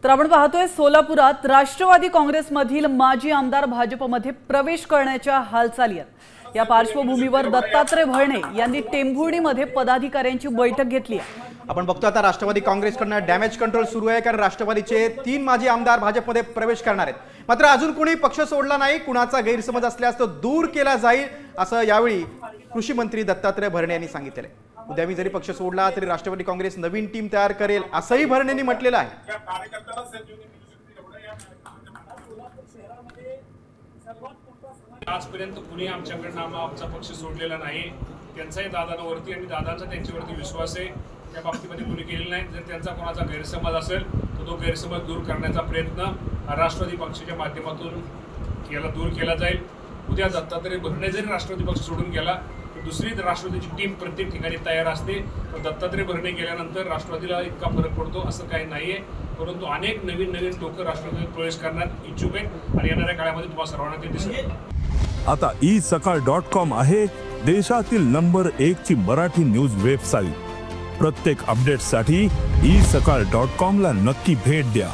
तर आपण पाहतोय सोलापुरात राष्ट्रवादी काँग्रेसमधील माजी आमदार भाजपमध्ये प्रवेश करण्याच्या हालचाली आहेत। या पार्श्वभूमीवर दत्तात्रय भरणे यांनी टेंभुर्णीमध्ये पदाधिकाऱ्यांची बैठक घेतली आहे। आपण बघतो आता राष्ट्रवादी काँग्रेसकडून डॅमेज कंट्रोल सुरू आहे, कारण राष्ट्रवादीचे 3 माजी आमदार भाजपमध्ये प्रवेश करणार आहेत। मात्र अजून कोणी पक्ष सोडला नाही, कुणाचा गैरसमज असल्यास तो दूर केला जाईल असं यावेळी कृषी मंत्री दत्तात्रय भरणे यांनी सांगितले। उद्या मी जरी पक्ष सोडला तरी राष्ट्रवादी काँग्रेस नवीन टीम तयार करेल असंही भरणेंनी म्हटलेलं आहे। आजपर्यंत कुणी आमच्याकडे आमचा पक्ष सोडलेला नाही। त्यांचाही दादांवरती आणि दादांचा त्यांच्यावरती विश्वास आहे। त्या बाबतीमध्ये कुणी केलेलं नाही। जर त्यांचा कोणाचा गैरसमज असेल तर तो गैरसमज दूर करण्याचा प्रयत्न राष्ट्रवादी पक्षाच्या माध्यमातून दूर केला जाईल। उद्या दत्तात्रय भरणे जरी राष्ट्रवादी पक्ष सोडून गेला तर दुसरी राष्ट्रवादीची टीम प्रत्येक ठिकाणी तयार असते। तर दत्तात्रय भरणे गेल्यानंतर राष्ट्रवादीला इतका फरक पडतो असं काही नाहीये, परंतु अनेक नवीन लोक राष्ट्रवादीत प्रवेश करण्यात इच्छुक आहेत आणि येणाऱ्या काळामध्ये तुम्हाला सर्वांना ते दिसेल। आता isakal.com आहे देशातील नंबर 1 ची मराठी न्यूज वेबसाईट। प्रत्येक अपडेटसाठी isakal.com ला नक्की भेट द्या।